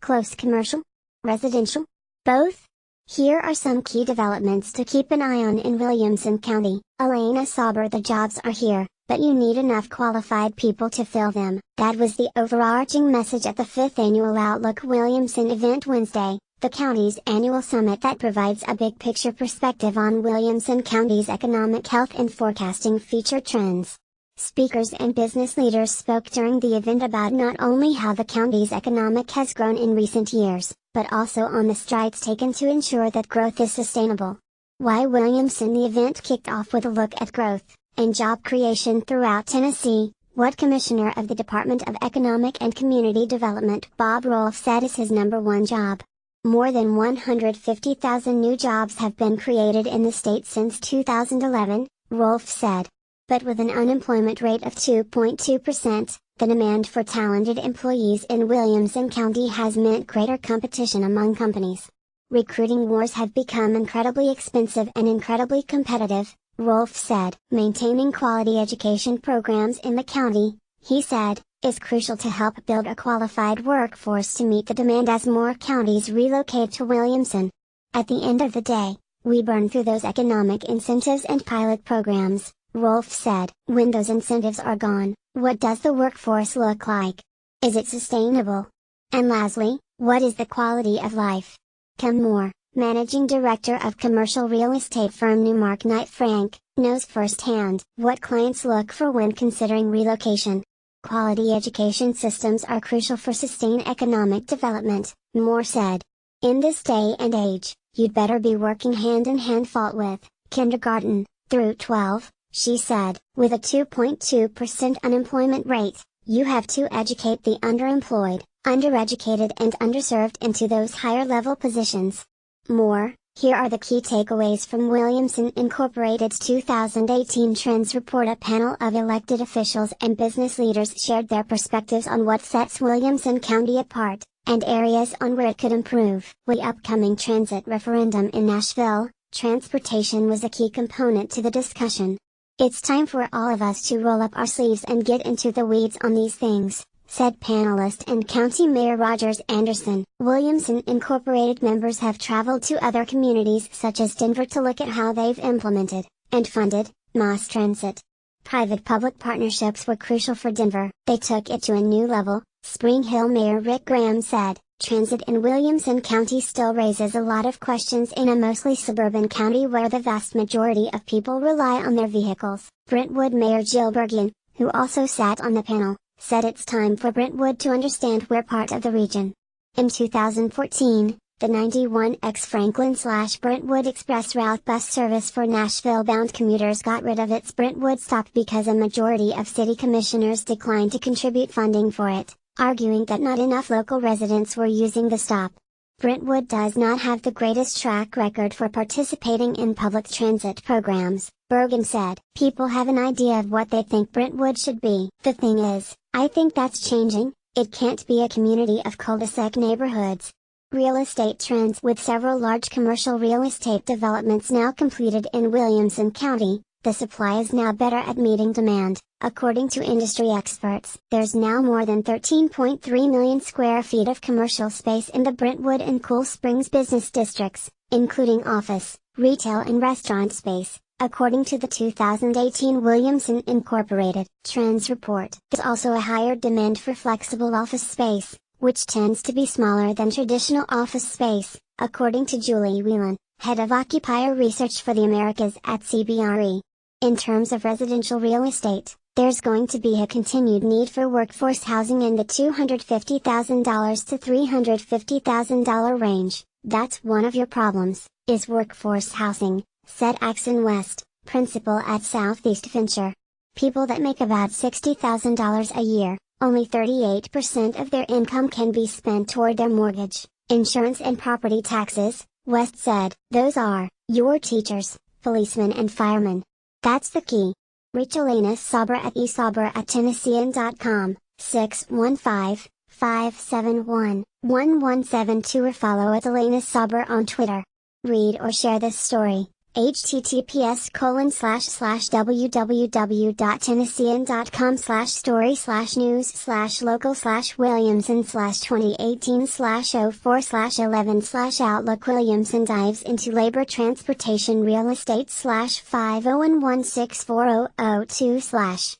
Close commercial? Residential? Both? Here are some key developments to keep an eye on in Williamson County. Elena Sauber. The jobs are here, but you need enough qualified people to fill them. That was the overarching message at the 5th Annual Outlook Williamson event Wednesday, the county's annual summit that provides a big picture perspective on Williamson County's economic health and forecasting future trends. Speakers and business leaders spoke during the event about not only how the county's economic has grown in recent years, but also on the strides taken to ensure that growth is sustainable. Why Williamson? The event kicked off with a look at growth and job creation throughout Tennessee, what Commissioner of the Department of Economic and Community Development Bob Rolfe said is his #1 job. More than 150,000 new jobs have been created in the state since 2011, Rolfe said. But with an unemployment rate of 2.2%, the demand for talented employees in Williamson County has meant greater competition among companies. Recruiting wars have become incredibly expensive and incredibly competitive, Rolfe said. Maintaining quality education programs in the county, he said, is crucial to help build a qualified workforce to meet the demand as more counties relocate to Williamson. At the end of the day, we burn through those economic incentives and pilot programs, Rolfe said. When those incentives are gone, what does the workforce look like? Is it sustainable? And lastly, what is the quality of life? Kim Moore, managing director of commercial real estate firm Newmark Knight Frank, knows firsthand what clients look for when considering relocation. Quality education systems are crucial for sustained economic development, Moore said. In this day and age, you'd better be working hand in hand with kindergarten through 12. She said. With a 2.2% unemployment rate, you have to educate the underemployed, undereducated and underserved into those higher level positions. More, here are the key takeaways from Williamson Incorporated's 2018 Trends Report. A panel of elected officials and business leaders shared their perspectives on what sets Williamson County apart, and areas on where it could improve. The upcoming transit referendum in Nashville, transportation was a key component to the discussion. It's time for all of us to roll up our sleeves and get into the weeds on these things, said panelist and County Mayor Rogers Anderson. Williamson Incorporated members have traveled to other communities such as Denver to look at how they've implemented, and funded, mass transit. Private-public partnerships were crucial for Denver. They took it to a new level, Spring Hill Mayor Rick Graham said. Transit in Williamson County still raises a lot of questions in a mostly suburban county where the vast majority of people rely on their vehicles. Brentwood Mayor Jill Bergen, who also sat on the panel, said it's time for Brentwood to understand we're part of the region. In 2014, the 91X Franklin/Brentwood Express route bus service for Nashville-bound commuters got rid of its Brentwood stop because a majority of city commissioners declined to contribute funding for it, arguing that not enough local residents were using the stop. Brentwood does not have the greatest track record for participating in public transit programs, Bergen said. People have an idea of what they think Brentwood should be. The thing is, I think that's changing. It can't be a community of cul-de-sac neighborhoods. Real estate trends. With several large commercial real estate developments now completed in Williamson County, the supply is now better at meeting demand, according to industry experts. There's now more than 13.3 million square feet of commercial space in the Brentwood and Cool Springs business districts, including office, retail and restaurant space, according to the 2018 Williamson Incorporated Trends Report. There's also a higher demand for flexible office space, which tends to be smaller than traditional office space, according to Julie Whelan, head of occupier research for the Americas at CBRE. In terms of residential real estate, there's going to be a continued need for workforce housing in the $250,000 to $350,000 range. That's one of your problems, is workforce housing, said Axon West, principal at Southeast Venture. People that make about $60,000 a year, only 38% of their income can be spent toward their mortgage, insurance and property taxes, West said. Those are your teachers, policemen and firemen. That's the key. Reach Elena Sauber at esauber@tennessean.com, 615-571-1172 or follow at Elena Sauber on Twitter. Read or share this story. https://www.tennessean.com/story/news/local/Williamson/2018/04/11/Outlook. Williamson dives into labor transportation real estate /5011640002/